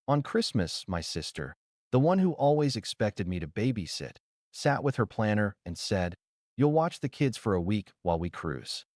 On Christmas, my sister, the one who always expected me to babysit, sat with her planner and said, "You'll watch the kids for a week while we cruise."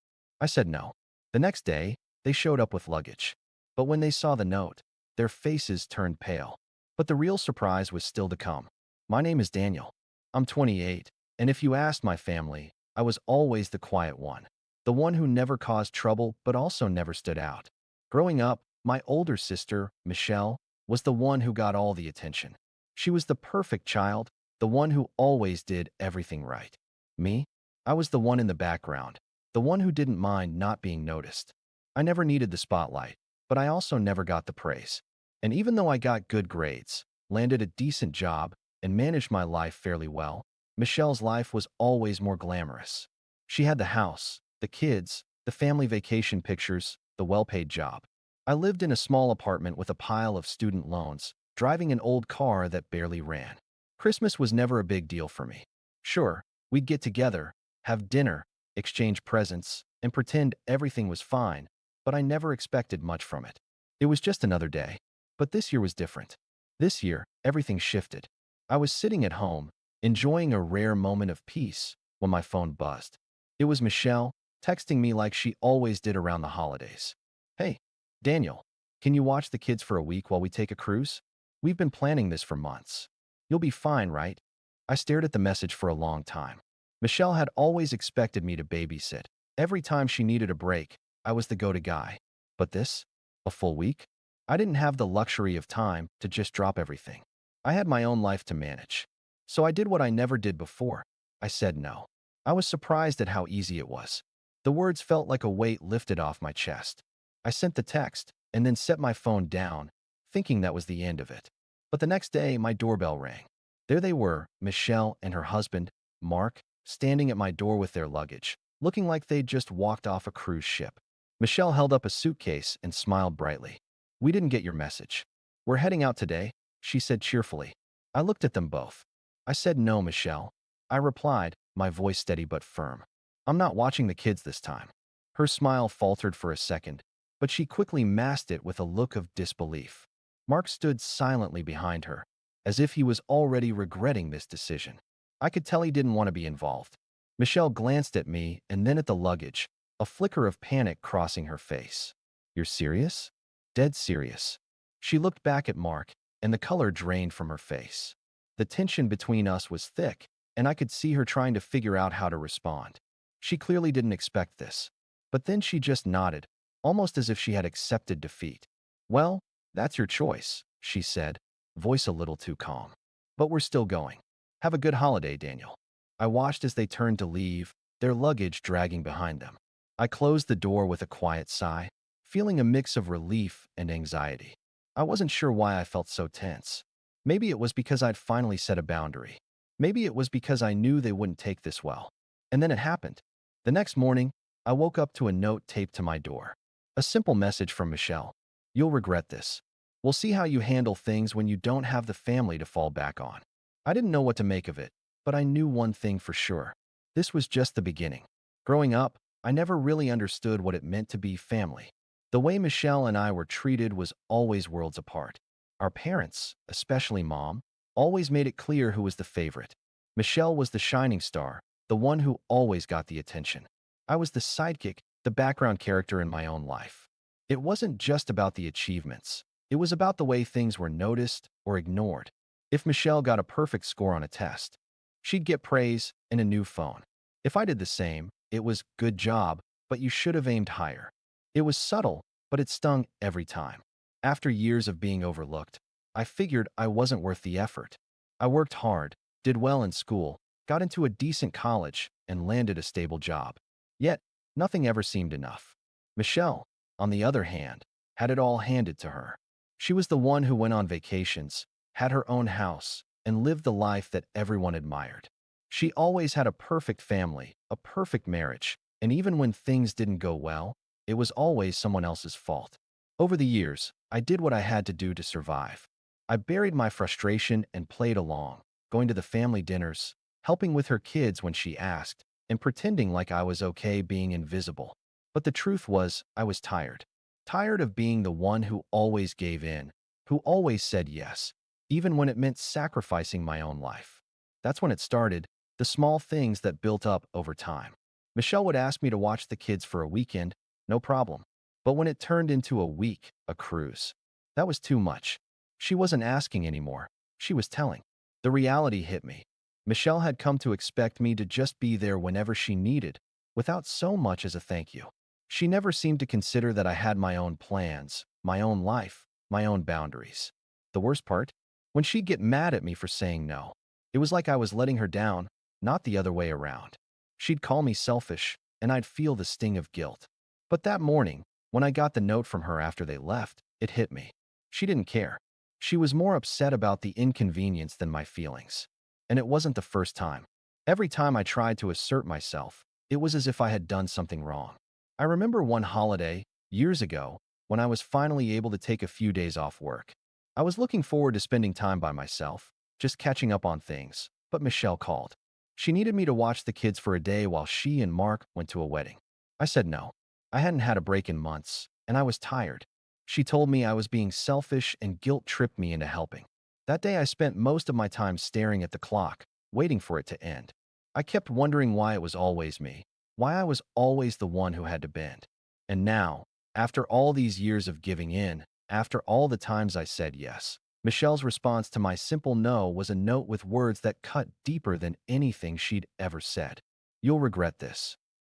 I said no. The next day, they showed up with luggage. But when they saw the note, their faces turned pale. But the real surprise was still to come. My name is Daniel. I'm 28, and if you asked my family, I was always the quiet one. The one who never caused trouble but also never stood out. Growing up, my older sister, Michelle, was the one who got all the attention. She was the perfect child, the one who always did everything right. Me? I was the one in the background, the one who didn't mind not being noticed. I never needed the spotlight, but I also never got the praise. And even though I got good grades, landed a decent job, and managed my life fairly well, Michelle's life was always more glamorous. She had the house, the kids, the family vacation pictures, the well-paid job. I lived in a small apartment with a pile of student loans, driving an old car that barely ran. Christmas was never a big deal for me. Sure, we'd get together, have dinner, exchange presents, and pretend everything was fine, but I never expected much from it. It was just another day. But this year was different. This year, everything shifted. I was sitting at home, enjoying a rare moment of peace, when my phone buzzed. It was Michelle, texting me like she always did around the holidays. "Hey, Daniel, can you watch the kids for a week while we take a cruise? We've been planning this for months. You'll be fine, right?" I stared at the message for a long time. Michelle had always expected me to babysit. Every time she needed a break, I was the go-to guy. But this? A full week? I didn't have the luxury of time to just drop everything. I had my own life to manage. So I did what I never did before. I said no. I was surprised at how easy it was. The words felt like a weight lifted off my chest. I sent the text and then set my phone down, thinking that was the end of it. But the next day, my doorbell rang. There they were, Michelle and her husband, Mark, standing at my door with their luggage, looking like they'd just walked off a cruise ship. Michelle held up a suitcase and smiled brightly. "We didn't get your message. We're heading out today," she said cheerfully. I looked at them both. "I said no, Michelle," I replied, my voice steady but firm. "I'm not watching the kids this time." Her smile faltered for a second, but she quickly masked it with a look of disbelief. Mark stood silently behind her, as if he was already regretting this decision. I could tell he didn't want to be involved. Michelle glanced at me and then at the luggage, a flicker of panic crossing her face. "You're serious?" "Dead serious." She looked back at Mark, and the color drained from her face. The tension between us was thick, and I could see her trying to figure out how to respond. She clearly didn't expect this. But then she just nodded, almost as if she had accepted defeat. "Well, that's your choice," she said, voice a little too calm. "But we're still going. Have a good holiday, Daniel." I watched as they turned to leave, their luggage dragging behind them. I closed the door with a quiet sigh, feeling a mix of relief and anxiety. I wasn't sure why I felt so tense. Maybe it was because I'd finally set a boundary. Maybe it was because I knew they wouldn't take this well. And then it happened. The next morning, I woke up to a note taped to my door. A simple message from Michelle. "You'll regret this. We'll see how you handle things when you don't have the family to fall back on." I didn't know what to make of it, but I knew one thing for sure. This was just the beginning. Growing up, I never really understood what it meant to be family. The way Michelle and I were treated was always worlds apart. Our parents, especially Mom, always made it clear who was the favorite. Michelle was the shining star, the one who always got the attention. I was the sidekick, the background character in my own life. It wasn't just about the achievements. It was about the way things were noticed or ignored. If Michelle got a perfect score on a test, she'd get praise and a new phone. If I did the same, it was "good job, but you should have aimed higher." It was subtle, but it stung every time. After years of being overlooked, I figured I wasn't worth the effort. I worked hard, did well in school, got into a decent college, and landed a stable job. Yet, nothing ever seemed enough. Michelle, on the other hand, had it all handed to her. She was the one who went on vacations, had her own house, and lived the life that everyone admired. She always had a perfect family, a perfect marriage, and even when things didn't go well, it was always someone else's fault. Over the years, I did what I had to do to survive. I buried my frustration and played along, going to the family dinners, helping with her kids when she asked, and pretending like I was okay being invisible. But the truth was, I was tired. Tired of being the one who always gave in, who always said yes, even when it meant sacrificing my own life. That's when it started, the small things that built up over time. Michelle would ask me to watch the kids for a weekend, no problem. But when it turned into a week, a cruise, that was too much. She wasn't asking anymore. She was telling. The reality hit me. Michelle had come to expect me to just be there whenever she needed, without so much as a thank you. She never seemed to consider that I had my own plans, my own life, my own boundaries. The worst part? When she'd get mad at me for saying no, it was like I was letting her down, not the other way around. She'd call me selfish, and I'd feel the sting of guilt. But that morning, when I got the note from her after they left, it hit me. She didn't care. She was more upset about the inconvenience than my feelings. And it wasn't the first time. Every time I tried to assert myself, it was as if I had done something wrong. I remember one holiday, years ago, when I was finally able to take a few days off work. I was looking forward to spending time by myself, just catching up on things, but Michelle called. She needed me to watch the kids for a day while she and Mark went to a wedding. I said no. I hadn't had a break in months, and I was tired. She told me I was being selfish and guilt tripped me into helping. That day I spent most of my time staring at the clock, waiting for it to end. I kept wondering why it was always me, why I was always the one who had to bend. And now, after all these years of giving in, after all the times I said yes, Michelle's response to my simple no was a note with words that cut deeper than anything she'd ever said. You'll regret this.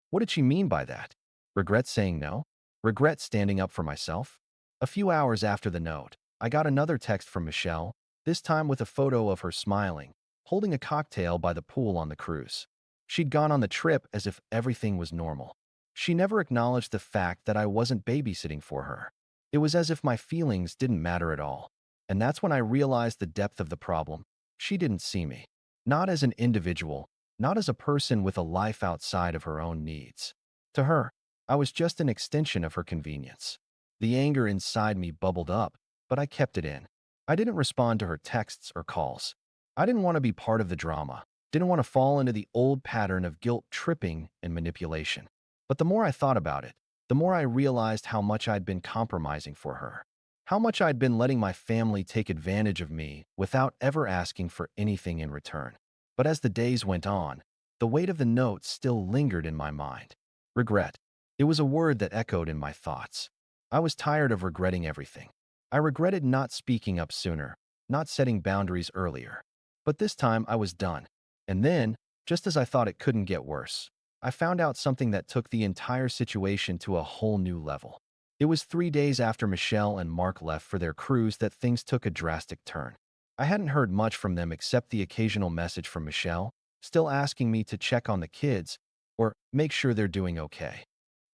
What did she mean by that? Regret saying no? Regret standing up for myself? A few hours after the note, I got another text from Michelle, this time with a photo of her smiling, holding a cocktail by the pool on the cruise. She'd gone on the trip as if everything was normal. She never acknowledged the fact that I wasn't babysitting for her. It was as if my feelings didn't matter at all. And that's when I realized the depth of the problem. She didn't see me. Not as an individual, not as a person with a life outside of her own needs. To her, I was just an extension of her convenience. The anger inside me bubbled up, but I kept it in. I didn't respond to her texts or calls. I didn't want to be part of the drama, didn't want to fall into the old pattern of guilt tripping and manipulation. But the more I thought about it, the more I realized how much I'd been compromising for her. How much I'd been letting my family take advantage of me without ever asking for anything in return. But as the days went on, the weight of the note still lingered in my mind. Regret. It was a word that echoed in my thoughts. I was tired of regretting everything. I regretted not speaking up sooner, not setting boundaries earlier. But this time I was done. And then, just as I thought it couldn't get worse, I found out something that took the entire situation to a whole new level. It was 3 days after Michelle and Mark left for their cruise that things took a drastic turn. I hadn't heard much from them except the occasional message from Michelle, still asking me to check on the kids or make sure they're doing okay.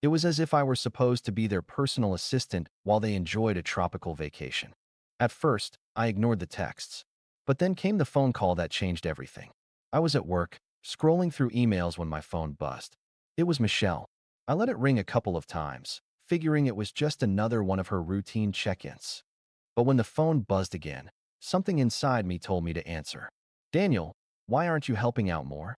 It was as if I were supposed to be their personal assistant while they enjoyed a tropical vacation. At first, I ignored the texts. But then came the phone call that changed everything. I was at work, scrolling through emails when my phone buzzed. It was Michelle. I let it ring a couple of times, figuring it was just another one of her routine check-ins. But when the phone buzzed again, something inside me told me to answer. Daniel, why aren't you helping out more?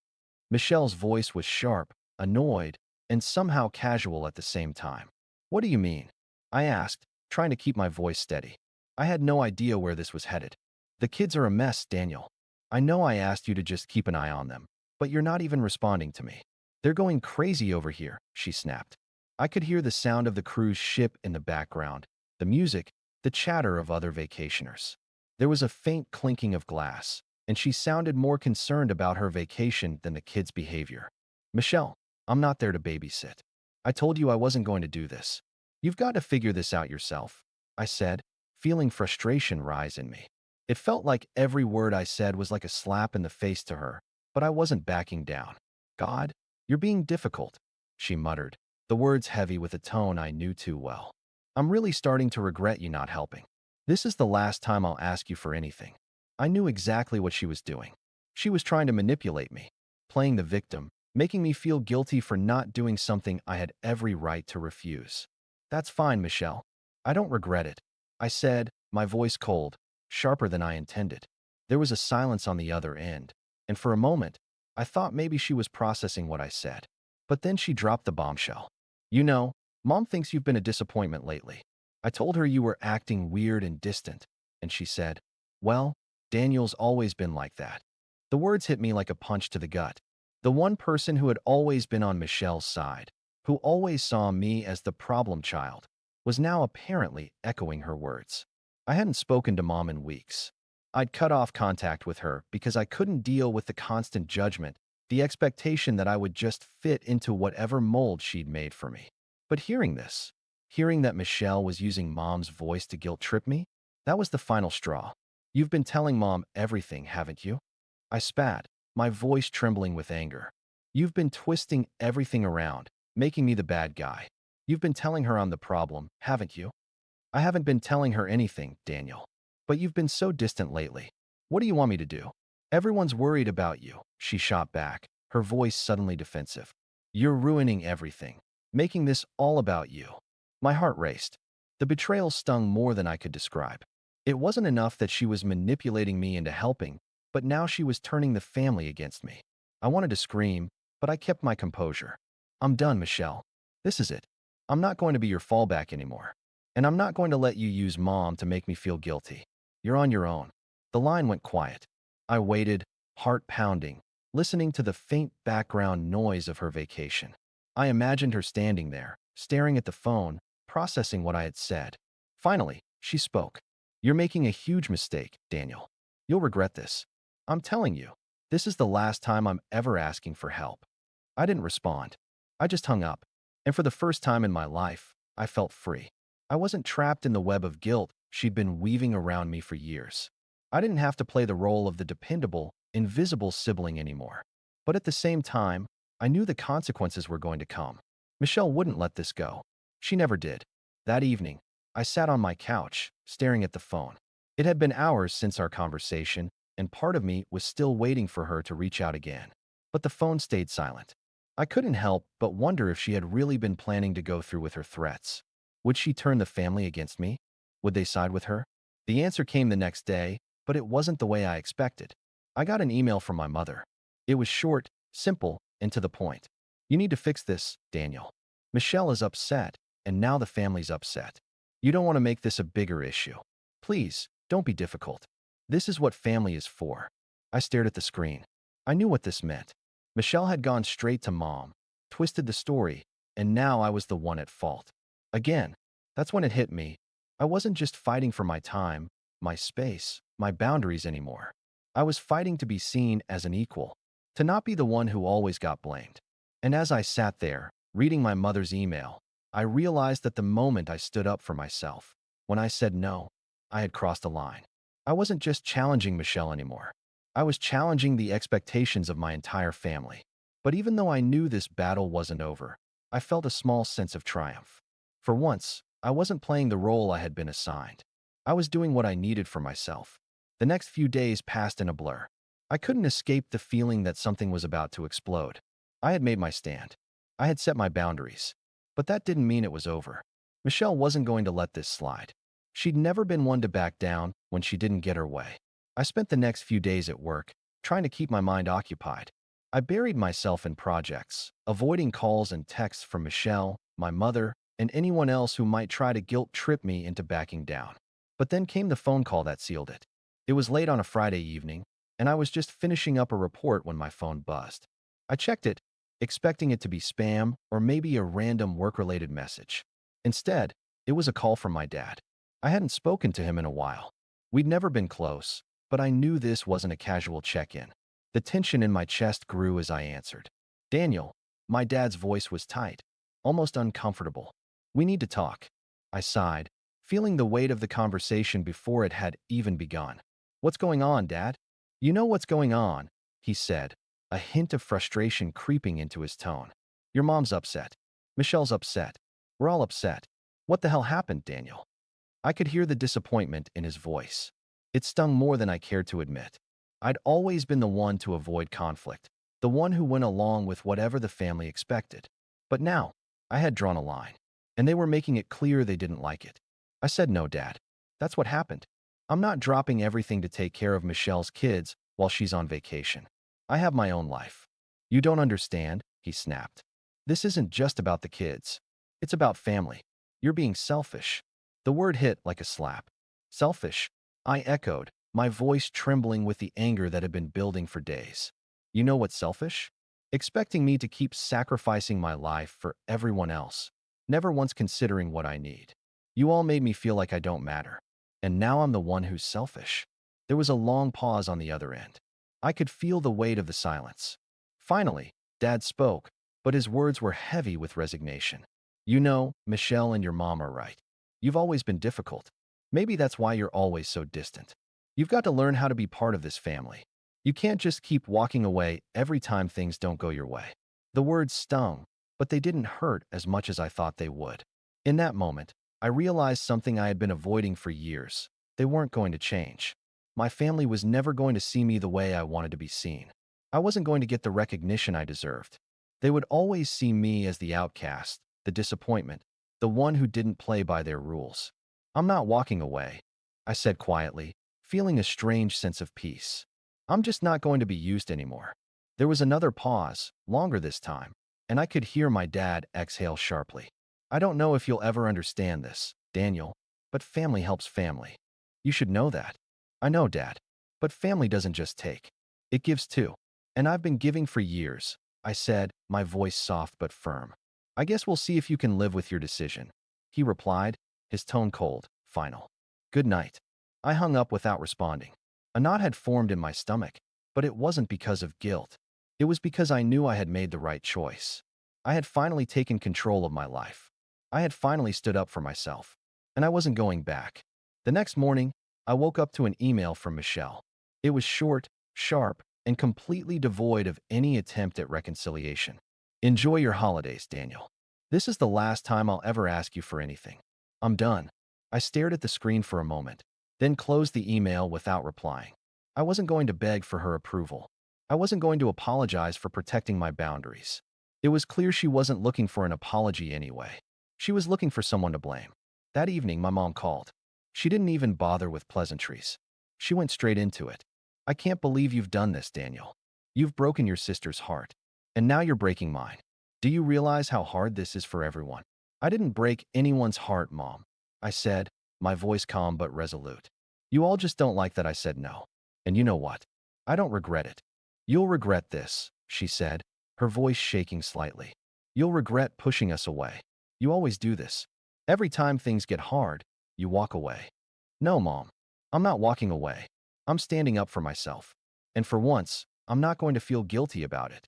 Michelle's voice was sharp, annoyed, and somehow casual at the same time. What do you mean? I asked, trying to keep my voice steady. I had no idea where this was headed. The kids are a mess, Daniel. I know I asked you to just keep an eye on them, but you're not even responding to me. They're going crazy over here, she snapped. I could hear the sound of the cruise ship in the background, the music, the chatter of other vacationers. There was a faint clinking of glass, and she sounded more concerned about her vacation than the kids' behavior. Michelle, I'm not there to babysit. I told you I wasn't going to do this. You've got to figure this out yourself, I said, feeling frustration rise in me. It felt like every word I said was like a slap in the face to her, but I wasn't backing down. God, you're being difficult, she muttered, the words heavy with a tone I knew too well. I'm really starting to regret you not helping. This is the last time I'll ask you for anything. I knew exactly what she was doing. She was trying to manipulate me, playing the victim, making me feel guilty for not doing something I had every right to refuse. That's fine, Michelle. I don't regret it, I said, my voice cold, sharper than I intended. There was a silence on the other end, and for a moment, I thought maybe she was processing what I said. But then she dropped the bombshell. You know, Mom thinks you've been a disappointment lately. I told her you were acting weird and distant, and she said, "Well, Daniel's always been like that." The words hit me like a punch to the gut. The one person who had always been on Michelle's side, who always saw me as the problem child, was now apparently echoing her words. I hadn't spoken to Mom in weeks. I'd cut off contact with her because I couldn't deal with the constant judgment, the expectation that I would just fit into whatever mold she'd made for me. But hearing this, hearing that Michelle was using Mom's voice to guilt-trip me, that was the final straw. "You've been telling Mom everything, haven't you?" I spat, my voice trembling with anger. "You've been twisting everything around, making me the bad guy. You've been telling her I'm the problem, haven't you?" "I haven't been telling her anything, Daniel. But you've been so distant lately. What do you want me to do?" "Everyone's worried about you," she shot back, her voice suddenly defensive. "You're ruining everything, making this all about you." My heart raced. The betrayal stung more than I could describe. It wasn't enough that she was manipulating me into helping, but now she was turning the family against me. I wanted to scream, but I kept my composure. "I'm done, Michelle. This is it. I'm not going to be your fallback anymore. And I'm not going to let you use Mom to make me feel guilty. You're on your own." The line went quiet. I waited, heart pounding, listening to the faint background noise of her vacation. I imagined her standing there, staring at the phone, processing what I had said. Finally, she spoke. "You're making a huge mistake, Daniel. You'll regret this. I'm telling you, this is the last time I'm ever asking for help." I didn't respond. I just hung up. And for the first time in my life, I felt free. I wasn't trapped in the web of guilt she'd been weaving around me for years. I didn't have to play the role of the dependable, invisible sibling anymore. But at the same time, I knew the consequences were going to come. Michelle wouldn't let this go. She never did. That evening, I sat on my couch, staring at the phone. It had been hours since our conversation, and part of me was still waiting for her to reach out again. But the phone stayed silent. I couldn't help but wonder if she had really been planning to go through with her threats. Would she turn the family against me? Would they side with her? The answer came the next day, but it wasn't the way I expected. I got an email from my mother. It was short, simple, and to the point. "You need to fix this, Daniel. Michelle is upset, and now the family's upset. You don't want to make this a bigger issue. Please, don't be difficult. This is what family is for." I stared at the screen. I knew what this meant. Michelle had gone straight to Mom, twisted the story, and now I was the one at fault. Again, that's when it hit me. I wasn't just fighting for my time, my space, my boundaries anymore. I was fighting to be seen as an equal, to not be the one who always got blamed. And as I sat there, reading my mother's email, I realized that the moment I stood up for myself, when I said no, I had crossed a line. I wasn't just challenging Michelle anymore. I was challenging the expectations of my entire family. But even though I knew this battle wasn't over, I felt a small sense of triumph. For once, I wasn't playing the role I had been assigned. I was doing what I needed for myself. The next few days passed in a blur. I couldn't escape the feeling that something was about to explode. I had made my stand. I had set my boundaries. But that didn't mean it was over. Michelle wasn't going to let this slide. She'd never been one to back down when she didn't get her way. I spent the next few days at work, trying to keep my mind occupied. I buried myself in projects, avoiding calls and texts from Michelle, my mother, and anyone else who might try to guilt-trip me into backing down. But then came the phone call that sealed it. It was late on a Friday evening, and I was just finishing up a report when my phone buzzed. I checked it, expecting it to be spam or maybe a random work-related message. Instead, it was a call from my dad. I hadn't spoken to him in a while. We'd never been close, but I knew this wasn't a casual check-in. The tension in my chest grew as I answered. "Daniel," my dad's voice was tight, almost uncomfortable. "We need to talk." I sighed, feeling the weight of the conversation before it had even begun. "What's going on, Dad?" "You know what's going on," he said, a hint of frustration creeping into his tone. "Your mom's upset. Michelle's upset. We're all upset. What the hell happened, Daniel?" I could hear the disappointment in his voice. It stung more than I cared to admit. I'd always been the one to avoid conflict, the one who went along with whatever the family expected. But now, I had drawn a line, and they were making it clear they didn't like it. I said, "No, Dad. That's what happened. I'm not dropping everything to take care of Michelle's kids while she's on vacation. I have my own life." "You don't understand," he snapped. "This isn't just about the kids. It's about family. You're being selfish." The word hit like a slap. Selfish? I echoed, my voice trembling with the anger that had been building for days. You know what's selfish? Expecting me to keep sacrificing my life for everyone else, never once considering what I need. You all made me feel like I don't matter. And now I'm the one who's selfish. There was a long pause on the other end. I could feel the weight of the silence. Finally, Dad spoke, but his words were heavy with resignation. You know, Michelle and your mom are right. You've always been difficult. Maybe that's why you're always so distant. You've got to learn how to be part of this family. You can't just keep walking away every time things don't go your way. The words stung, but they didn't hurt as much as I thought they would. In that moment, I realized something I had been avoiding for years. They weren't going to change. My family was never going to see me the way I wanted to be seen. I wasn't going to get the recognition I deserved. They would always see me as the outcast, the disappointment, the one who didn't play by their rules. I'm not walking away, I said quietly, feeling a strange sense of peace. I'm just not going to be used anymore. There was another pause, longer this time, and I could hear my dad exhale sharply. I don't know if you'll ever understand this, Daniel, but family helps family. You should know that. I know, Dad, but family doesn't just take. It gives too. And I've been giving for years, I said, my voice soft but firm. I guess we'll see if you can live with your decision. He replied, his tone cold, final. Good night. I hung up without responding. A knot had formed in my stomach, but it wasn't because of guilt. It was because I knew I had made the right choice. I had finally taken control of my life. I had finally stood up for myself, and I wasn't going back. The next morning, I woke up to an email from Michelle. It was short, sharp, and completely devoid of any attempt at reconciliation. Enjoy your holidays, Daniel. This is the last time I'll ever ask you for anything. I'm done. I stared at the screen for a moment, then closed the email without replying. I wasn't going to beg for her approval. I wasn't going to apologize for protecting my boundaries. It was clear she wasn't looking for an apology anyway. She was looking for someone to blame. That evening, my mom called. She didn't even bother with pleasantries. She went straight into it. I can't believe you've done this, Daniel. You've broken your sister's heart. And now you're breaking mine. Do you realize how hard this is for everyone? I didn't break anyone's heart, Mom, I said, my voice calm but resolute. You all just don't like that I said no. And you know what? I don't regret it. You'll regret this, she said, her voice shaking slightly. You'll regret pushing us away. You always do this. Every time things get hard, you walk away. No, Mom. I'm not walking away. I'm standing up for myself. And for once, I'm not going to feel guilty about it.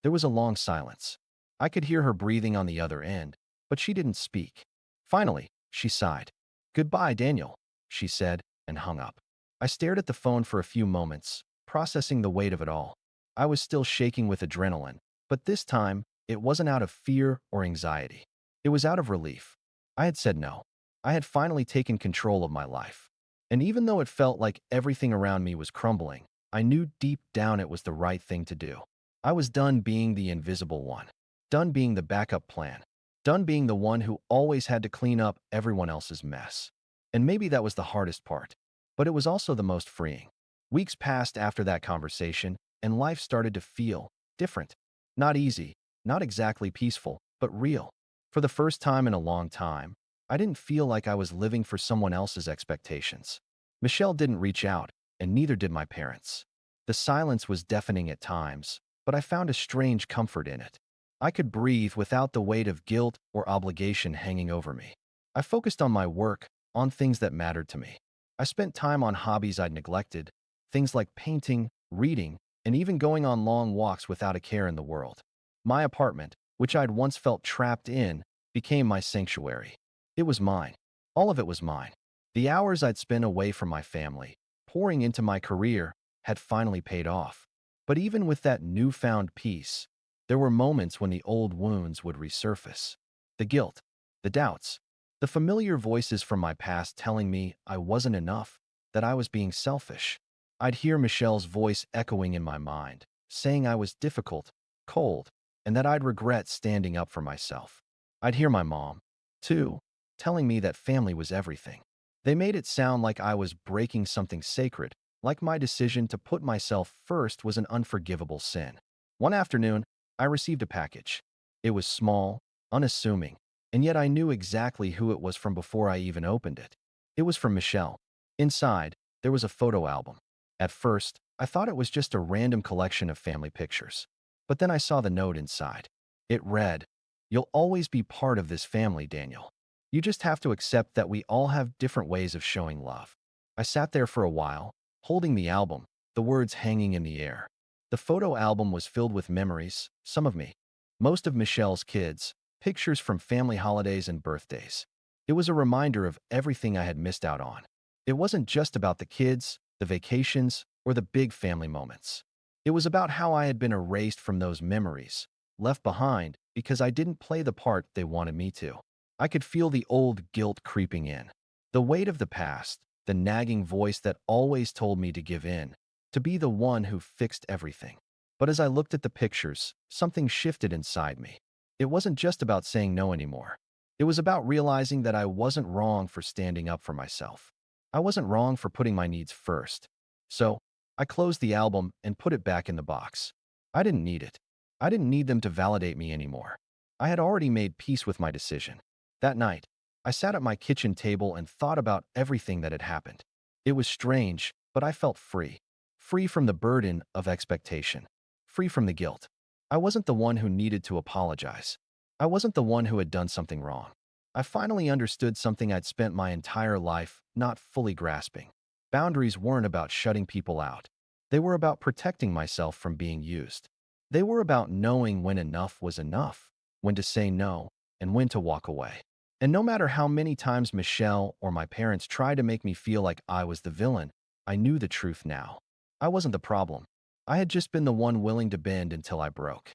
There was a long silence. I could hear her breathing on the other end, but she didn't speak. Finally, she sighed. Goodbye, Daniel, she said, and hung up. I stared at the phone for a few moments, processing the weight of it all. I was still shaking with adrenaline, but this time, it wasn't out of fear or anxiety. It was out of relief. I had said no. I had finally taken control of my life. And even though it felt like everything around me was crumbling, I knew deep down it was the right thing to do. I was done being the invisible one, done being the backup plan, done being the one who always had to clean up everyone else's mess. And maybe that was the hardest part, but it was also the most freeing. Weeks passed after that conversation, and life started to feel different. Not easy, not exactly peaceful, but real. For the first time in a long time, I didn't feel like I was living for someone else's expectations. Michelle didn't reach out, and neither did my parents. The silence was deafening at times, but I found a strange comfort in it. I could breathe without the weight of guilt or obligation hanging over me. I focused on my work, on things that mattered to me. I spent time on hobbies I'd neglected, things like painting, reading, and even going on long walks without a care in the world. My apartment, which I'd once felt trapped in, became my sanctuary. It was mine. All of it was mine. The hours I'd spent away from my family, pouring into my career, had finally paid off. But even with that newfound peace, there were moments when the old wounds would resurface. The guilt, the doubts, the familiar voices from my past telling me I wasn't enough, that I was being selfish. I'd hear Michelle's voice echoing in my mind, saying I was difficult, cold, and that I'd regret standing up for myself. I'd hear my mom, too, telling me that family was everything. They made it sound like I was breaking something sacred, like my decision to put myself first was an unforgivable sin. One afternoon, I received a package. It was small, unassuming, and yet I knew exactly who it was from before I even opened it. It was from Michelle. Inside, There was a photo album. At first, I thought it was just a random collection of family pictures. But then I saw the note inside. It read, "You'll always be part of this family, Daniel. You just have to accept that we all have different ways of showing love." I sat there for a while, holding the album, the words hanging in the air. The photo album was filled with memories, some of me, most of Michelle's kids, pictures from family holidays and birthdays. It was a reminder of everything I had missed out on. It wasn't just about the kids, the vacations, or the big family moments. It was about how I had been erased from those memories, left behind because I didn't play the part they wanted me to. I could feel the old guilt creeping in. The weight of the past, the nagging voice that always told me to give in, to be the one who fixed everything. But as I looked at the pictures, something shifted inside me. It wasn't just about saying no anymore. It was about realizing that I wasn't wrong for standing up for myself. I wasn't wrong for putting my needs first. So, I closed the album and put it back in the box. I didn't need it. I didn't need them to validate me anymore. I had already made peace with my decision. That night, I sat at my kitchen table and thought about everything that had happened. It was strange, but I felt free. Free from the burden of expectation. Free from the guilt. I wasn't the one who needed to apologize. I wasn't the one who had done something wrong. I finally understood something I'd spent my entire life not fully grasping. Boundaries weren't about shutting people out. They were about protecting myself from being used. They were about knowing when enough was enough, when to say no, and when to walk away. And no matter how many times Michelle or my parents tried to make me feel like I was the villain, I knew the truth now. I wasn't the problem. I had just been the one willing to bend until I broke.